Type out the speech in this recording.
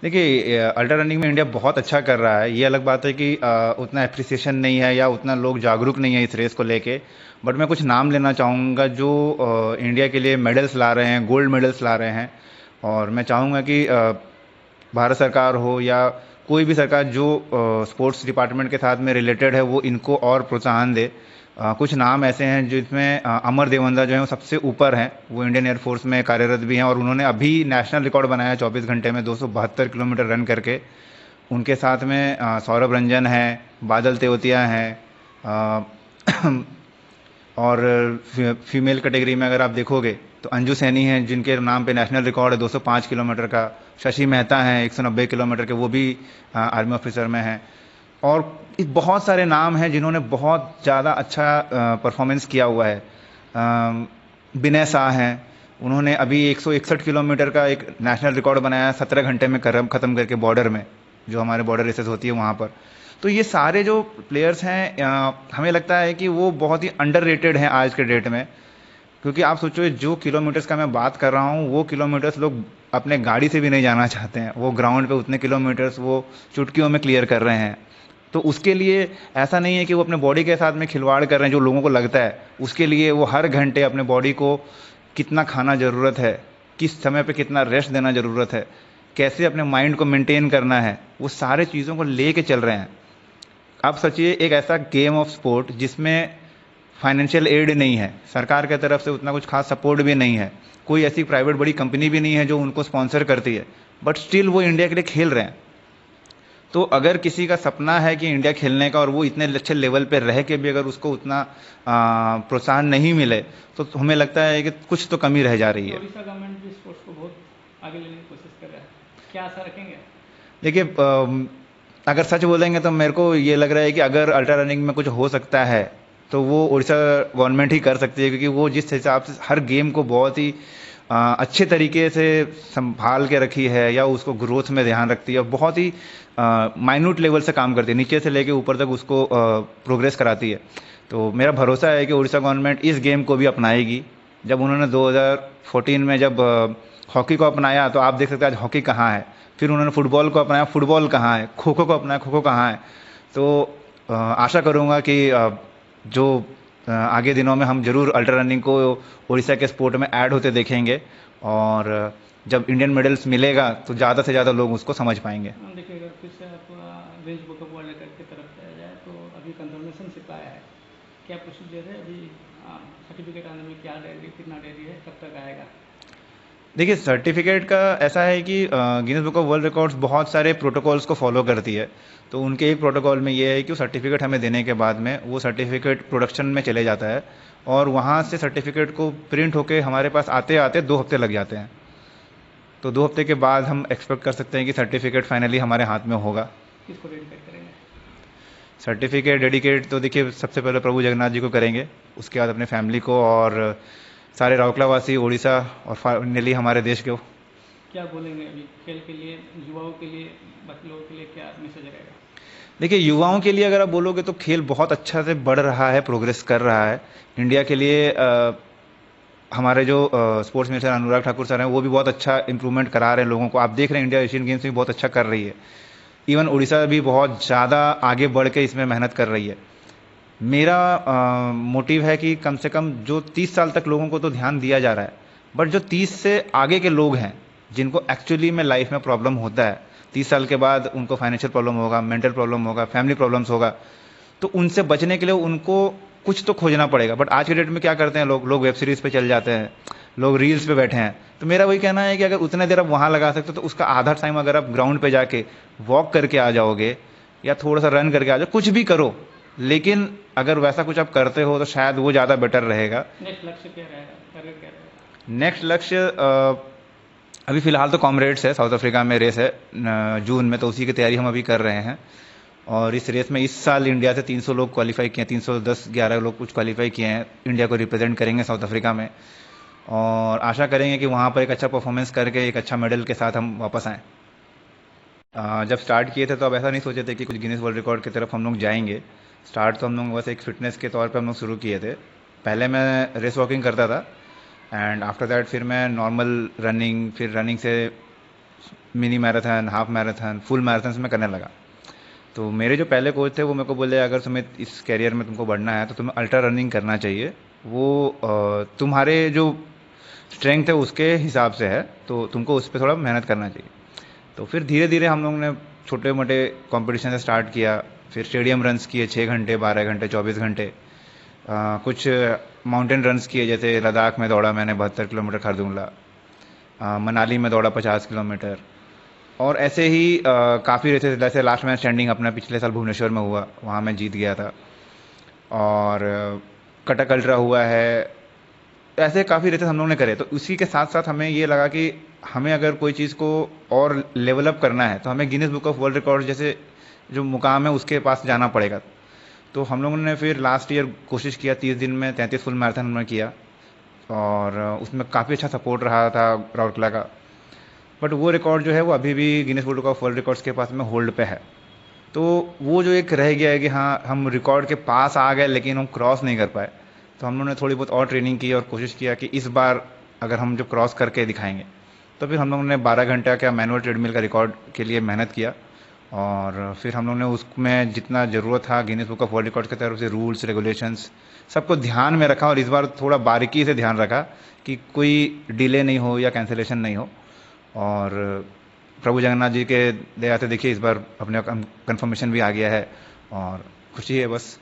देखिए ultra running में India बहुत अच्छा कर रहा है। ये अलग बात है कि उतना एप्रिसिएशन नहीं है या उतना लोग जागरूक नहीं है इस रेस को लेके। बट मैं कुछ नाम लेना चाहूँगा जो इंडिया के लिए मेडल्स ला रहे हैं, गोल्ड मेडल्स ला रहे हैं। और मैं चाहूँगा कि भारत सरकार हो या कोई भी सरकार जो स्पोर्ट्स डिपार्टमेंट के साथ में रिलेटेड है वो इनको और प्रोत्साहन दे। कुछ नाम ऐसे हैं जिसमें अमर देवंदा जो है वो सबसे ऊपर हैं। वो इंडियन एयरफोर्स में कार्यरत भी हैं और उन्होंने अभी नेशनल रिकॉर्ड बनाया 24 घंटे में 272 किलोमीटर रन करके। उनके साथ में सौरभ रंजन है, बादल तेवतिया हैं। अ, और फीमेल कैटेगरी में अगर आप देखोगे तो अंजू सैनी हैं जिनके नाम पे नेशनल रिकॉर्ड है 205 किलोमीटर का। शशि मेहता हैं 190 किलोमीटर के, वो भी आर्मी ऑफिसर में हैं। और बहुत सारे नाम हैं जिन्होंने बहुत ज़्यादा अच्छा परफॉर्मेंस किया हुआ है। विनय शाह हैं, उन्होंने अभी 161 किलोमीटर का एक नेशनल रिकॉर्ड बनाया 17 घंटे में ख़त्म करके बॉर्डर में, जो हमारे बॉर्डर रेसेस होती है वहाँ पर। तो ये सारे जो प्लेयर्स हैं हमें लगता है कि वो बहुत ही अंडररेटेड हैं आज के डेट में। क्योंकि आप सोचो जो किलोमीटर्स का मैं बात कर रहा हूँ वो किलोमीटर्स लोग अपने गाड़ी से भी नहीं जाना चाहते हैं। वो ग्राउंड पे उतने किलोमीटर्स वो चुटकियों में क्लियर कर रहे हैं। तो उसके लिए ऐसा नहीं है कि वो अपने बॉडी के साथ में खिलवाड़ कर रहे हैं जो लोगों को लगता है। उसके लिए वो हर घंटे अपने बॉडी को कितना खाना ज़रूरत है, किस समय पे कितना रेस्ट देना ज़रूरत है, कैसे अपने माइंड को मेंटेन करना है, वो सारे चीज़ों को ले चल रहे हैं। आप सोचिए एक ऐसा गेम ऑफ स्पोर्ट जिसमें फाइनेंशियल एड नहीं है, सरकार की तरफ से उतना कुछ खास सपोर्ट भी नहीं है, कोई ऐसी प्राइवेट बड़ी कंपनी भी नहीं है जो उनको स्पॉन्सर करती है, बट स्टिल वो इंडिया के लिए खेल रहे हैं। तो अगर किसी का सपना है कि इंडिया खेलने का और वो इतने अच्छे लेवल पे रह के भी अगर उसको उतना प्रोत्साहन नहीं मिले तो हमें लगता है कि कुछ तो कमी रह जा रही है। उड़ीसा गवर्नमेंट भी स्पोर्ट्स को बहुत आगे लेने की कोशिश कर रहा है, क्या आशा रखेंगे? देखिए अगर सच बोलेंगे तो मेरे को ये लग रहा है कि अगर अल्ट्रा रनिंग में कुछ हो सकता है तो वो उड़ीसा गवर्नमेंट ही कर सकती है। क्योंकि वो जिस हिसाब से हर गेम को बहुत ही अच्छे तरीके से संभाल के रखी है या उसको ग्रोथ में ध्यान रखती है और बहुत ही माइन्यूट लेवल से काम करती है, नीचे से लेके ऊपर तक उसको प्रोग्रेस कराती है। तो मेरा भरोसा है कि उड़ीसा गवर्नमेंट इस गेम को भी अपनाएगी। जब उन्होंने 2014 में जब हॉकी को अपनाया तो आप देख सकते हैं आज हॉकी कहाँ है। फिर उन्होंने फुटबॉल को अपनाया, फुटबॉल कहाँ है। खो खो को अपनाया, खो खो कहाँ है। तो आशा करूँगा कि जो आगे दिनों में हम जरूर अल्ट्रा रनिंग को उड़ीसा के स्पोर्ट में ऐड होते देखेंगे और जब इंडियन मेडल्स मिलेगा तो ज़्यादा से ज़्यादा लोग उसको समझ पाएंगे। देखिए अगर फिर से आप Guinness book of world record की तरफ जाया जाए तो अभी कंफर्मेशन सिर्फ आया है, क्या प्रोसीजर है अभी? सर्टिफिकेट आने में क्या देरी, कितना देरी है, कब तक आएगा? देखिए सर्टिफिकेट का ऐसा है कि Guinness book of world records बहुत सारे प्रोटोकॉल्स को फॉलो करती है। तो उनके एक प्रोटोकॉल में ये है कि सर्टिफिकेट हमें देने के बाद में वो सर्टिफिकेट प्रोडक्शन में चले जाता है और वहाँ से सर्टिफिकेट को प्रिंट होके हमारे पास आते आते 2 हफ्ते लग जाते हैं। तो 2 हफ्ते के बाद हम एक्सपेक्ट कर सकते हैं कि सर्टिफिकेट फाइनली हमारे हाथ में होगा। किसको डेडिकेट करेंगे? सर्टिफिकेट डेडिकेट तो देखिए सबसे पहले प्रभु जगन्नाथ जी को करेंगे, उसके बाद अपने फैमिली को और सारे राउरकेलावासी, उड़ीसा और फाइनली हमारे देश को। क्या बोलेंगे अभी खेल के लिए, युवाओं के लिए, बाकी लोगों के लिए क्या मैसेज रहेगा? देखिए युवाओं के लिए अगर आप बोलोगे तो खेल बहुत अच्छा से बढ़ रहा है, प्रोग्रेस कर रहा है। इंडिया के लिए हमारे जो sports minister Anurag Thakur sir हैं वो भी बहुत अच्छा इंप्रूवमेंट करा रहे हैं लोगों को। आप देख रहे हैं इंडिया एशियन गेम्स में बहुत अच्छा कर रही है। इवन उड़ीसा भी बहुत ज़्यादा आगे बढ़ के इसमें मेहनत कर रही है। मेरा मोटिव है कि कम से कम जो 30 साल तक लोगों को तो ध्यान दिया जा रहा है, बट जो 30 से आगे के लोग हैं जिनको एक्चुअली में लाइफ में प्रॉब्लम होता है, 30 साल के बाद उनको फाइनेंशियल प्रॉब्लम होगा, मेंटल प्रॉब्लम होगा, फैमिली प्रॉब्लम्स होगा, तो उनसे बचने के लिए उनको कुछ तो खोजना पड़ेगा। बट आज के डेट में क्या करते हैं लोग वेब सीरीज़ पे चल जाते हैं, लोग रील्स पे बैठे हैं। तो मेरा वही कहना है कि अगर उतने देर आप वहाँ लगा सकते हो तो उसका आधा टाइम अगर आप ग्राउंड पे जाके वॉक करके आ जाओगे या थोड़ा सा रन करके आ जाओ, कुछ भी करो, लेकिन अगर वैसा कुछ आप करते हो तो शायद वो ज़्यादा बेटर रहेगा। नेक्स्ट लक्ष्य क्या रहेगा, टारगेट क्या रहेगा? नेक्स्ट लक्ष्य अभी फ़िलहाल तो कॉमरेड्स है, साउथ अफ्रीका में रेस है जून में, तो उसी की तैयारी हम अभी कर रहे हैं। और इस रेस में इस साल इंडिया से 300 लोग क्वालिफाई किए हैं, 310-11 लोग कुछ क्वालिफाई किए हैं, इंडिया को रिप्रेजेंट करेंगे साउथ अफ्रीका में। और आशा करेंगे कि वहाँ पर एक अच्छा परफॉर्मेंस करके एक अच्छा मेडल के साथ हम वापस आएँ। जब स्टार्ट किए थे तो अब ऐसा नहीं सोचे थे कि कुछ गिनीज वर्ल्ड रिकॉर्ड की तरफ हम लोग जाएंगे। स्टार्ट तो हम लोग बस एक फ़िटनेस के तौर पे हम लोग शुरू किए थे। पहले मैं रेस वॉकिंग करता था एंड आफ्टर दैट फिर मैं नॉर्मल रनिंग, फिर रनिंग से mini marathon, half marathon, full marathon मैं करने लगा। तो मेरे जो पहले कोच थे वो मेरे को बोले अगर तुम्हें इस करियर में तुमको बढ़ना है तो तुम्हें अल्ट्रा रनिंग करना चाहिए। वो तुम्हारे जो स्ट्रेंथ है उसके हिसाब से है, तो तुमको उस पर थोड़ा मेहनत करना चाहिए। तो फिर धीरे धीरे हम लोगों ने छोटे मोटे कंपटीशन से स्टार्ट किया, फिर स्टेडियम रन्स किए 6 घंटे, 12 घंटे, 24 घंटे। कुछ माउंटेन रन्स किए, जैसे लद्दाख में दौड़ा मैंने 72 किलोमीटर खारदुंगला, मनाली में दौड़ा 50 किलोमीटर। और ऐसे ही काफ़ी रेसेस, जैसे लास्ट मैच स्टैंडिंग अपना पिछले साल भुवनेश्वर में हुआ, वहाँ मैं जीत गया था। और कटक अल्ट्रा हुआ है। ऐसे काफ़ी रेसेस हम लोगों ने करे। तो उसी के साथ साथ हमें ये लगा कि हमें अगर कोई चीज़ को और लेवल अप करना है तो हमें Guinness book of world record जैसे जो मुकाम है उसके पास जाना पड़ेगा। तो हम लोगों ने फिर लास्ट ईयर कोशिश किया, 30 दिन में 33 फुल मैराथन हमने किया। और उसमें काफ़ी अच्छा सपोर्ट रहा था राउरकेला का। बट वो रिकॉर्ड जो है वो अभी भी Guinness book of world records के पास में होल्ड पे है। तो वो जो एक रह गया है कि हाँ हम रिकॉर्ड के पास आ गए लेकिन हम क्रॉस नहीं कर पाए। तो हम लोगों ने थोड़ी बहुत और ट्रेनिंग की और कोशिश किया कि इस बार अगर हम जो क्रॉस करके दिखाएंगे। तो फिर हम लोगों ने 12 घंटा का मैनुअल ट्रेडमिल का रिकॉर्ड के लिए मेहनत किया। और फिर हम लोगों ने उसमें जितना ज़रूरत था Guinness book of world records की तरफ से रूल्स रेगुलेशंस सबको ध्यान में रखा, और इस बार थोड़ा बारीकी से ध्यान रखा कि कोई डिले नहीं हो या कैंसिलेशन नहीं हो। और प्रभु जगन्नाथ जी के दया से देखिए इस बार अपने कंफर्मेशन भी आ गया है और खुशी है बस।